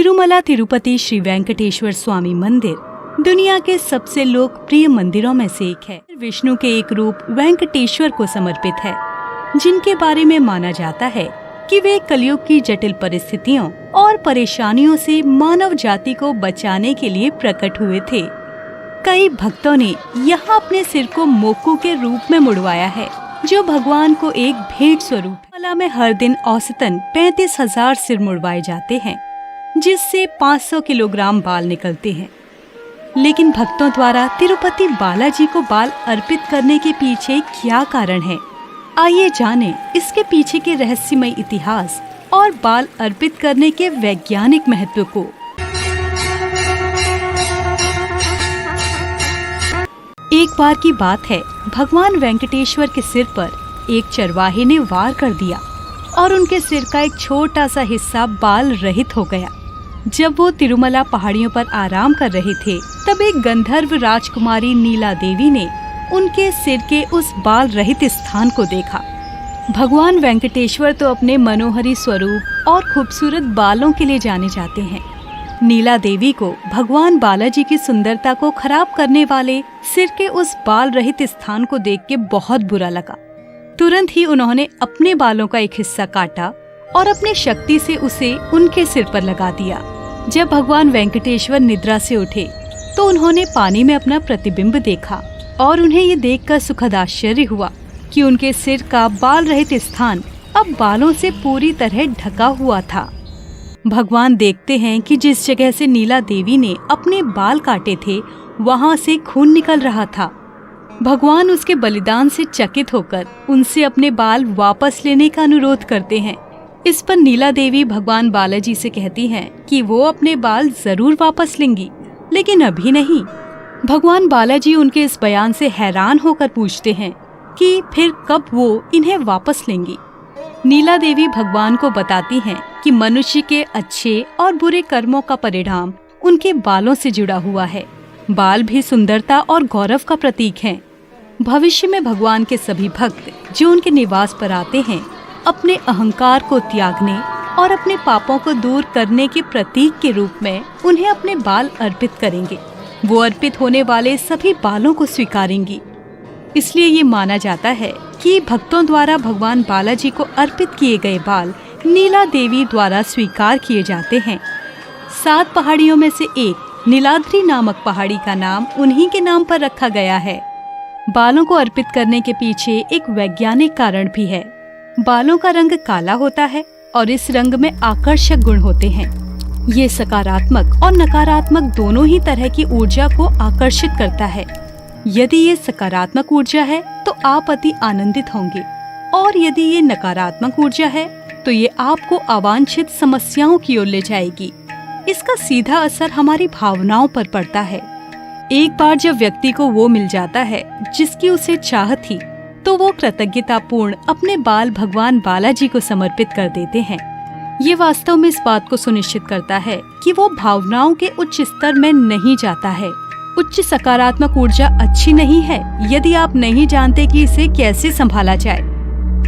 तिरुमला तिरुपति श्री वेंकटेश्वर स्वामी मंदिर दुनिया के सबसे लोकप्रिय मंदिरों में से एक है। विष्णु के एक रूप वेंकटेश्वर को समर्पित है, जिनके बारे में माना जाता है कि वे कलयुग की जटिल परिस्थितियों और परेशानियों से मानव जाति को बचाने के लिए प्रकट हुए थे। कई भक्तों ने यहाँ अपने सिर को मोकू के रूप में मुड़वाया है, जो भगवान को एक भेंट स्वरूप है। तिरुमला में हर दिन औसतन 35,000 सिर मुड़वाए जाते हैं, जिससे 500 किलोग्राम बाल निकलते हैं। लेकिन भक्तों द्वारा तिरुपति बालाजी को बाल अर्पित करने के पीछे क्या कारण है? आइए जानें इसके पीछे के रहस्यमय इतिहास और बाल अर्पित करने के वैज्ञानिक महत्व को। एक बार की बात है, भगवान वेंकटेश्वर के सिर पर एक चरवाहे ने वार कर दिया और उनके सिर का एक छोटा सा हिस्सा बाल रहित हो गया। जब वो तिरुमला पहाड़ियों पर आराम कर रहे थे, तब एक गंधर्व राजकुमारी नीला देवी ने उनके सिर के उस बाल रहित स्थान को देखा। भगवान वेंकटेश्वर तो अपने मनोहरी स्वरूप और खूबसूरत बालों के लिए जाने जाते हैं। नीला देवी को भगवान बालाजी की सुंदरता को खराब करने वाले सिर के उस बाल रहित स्थान को देख के बहुत बुरा लगा। तुरंत ही उन्होंने अपने बालों का एक हिस्सा काटा और अपनी शक्ति से उसे उनके सिर पर लगा दिया। जब भगवान वेंकटेश्वर निद्रा से उठे तो उन्होंने पानी में अपना प्रतिबिंब देखा और उन्हें ये देखकर सुखद आश्चर्य हुआ कि उनके सिर का बाल रहित स्थान अब बालों से पूरी तरह ढका हुआ था। भगवान देखते हैं कि जिस जगह से नीला देवी ने अपने बाल काटे थे, वहाँ से खून निकल रहा था। भगवान उसके बलिदान से चकित होकर उनसे अपने बाल वापस लेने का अनुरोध करते हैं। इस पर नीला देवी भगवान बालाजी से कहती हैं कि वो अपने बाल जरूर वापस लेंगी, लेकिन अभी नहीं। भगवान बालाजी उनके इस बयान से हैरान होकर पूछते हैं कि फिर कब वो इन्हें वापस लेंगी। नीला देवी भगवान को बताती हैं कि मनुष्य के अच्छे और बुरे कर्मों का परिणाम उनके बालों से जुड़ा हुआ है। बाल भी सुंदरता और गौरव का प्रतीक हैं। भविष्य में भगवान के सभी भक्त जो उनके निवास पर आते हैं, अपने अहंकार को त्यागने और अपने पापों को दूर करने के प्रतीक के रूप में उन्हें अपने बाल अर्पित करेंगे। वो अर्पित होने वाले सभी बालों को स्वीकारेंगी। इसलिए ये माना जाता है कि भक्तों द्वारा भगवान बालाजी को अर्पित किए गए बाल नीला देवी द्वारा स्वीकार किए जाते हैं। 7 पहाड़ियों में से एक नीलाद्री नामक पहाड़ी का नाम उन्हीं के नाम पर रखा गया है। बालों को अर्पित करने के पीछे एक वैज्ञानिक कारण भी है। बालों का रंग काला होता है और इस रंग में आकर्षक गुण होते हैं। ये सकारात्मक और नकारात्मक दोनों ही तरह की ऊर्जा को आकर्षित करता है। यदि ये सकारात्मक ऊर्जा है तो आप अति आनंदित होंगे, और यदि ये नकारात्मक ऊर्जा है तो ये आपको अवांछित समस्याओं की ओर ले जाएगी। इसका सीधा असर हमारी भावनाओं पर पड़ता है। एक बार जब व्यक्ति को वो मिल जाता है जिसकी उसे चाह थी, तो वो कृतज्ञतापूर्ण अपने बाल भगवान बालाजी को समर्पित कर देते हैं। ये वास्तव में इस बात को सुनिश्चित करता है कि वो भावनाओं के उच्च स्तर में नहीं जाता है। उच्च सकारात्मक ऊर्जा अच्छी नहीं है यदि आप नहीं जानते कि इसे कैसे संभाला जाए।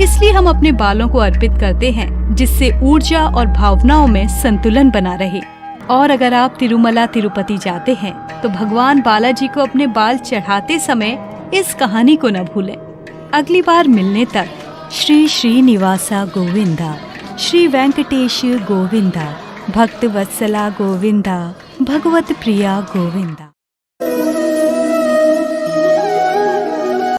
इसलिए हम अपने बालों को अर्पित करते हैं, जिससे ऊर्जा और भावनाओं में संतुलन बना रहे। और अगर आप तिरुमला तिरुपति जाते हैं तो भगवान बालाजी को अपने बाल चढ़ाते समय इस कहानी को न भूलें। अगली बार मिलने तक श्री श्रीनिवासा गोविंदा, श्री वेंकटेश गोविंदा, भक्त वत्सला गोविंदा, भगवत प्रिया गोविंदा।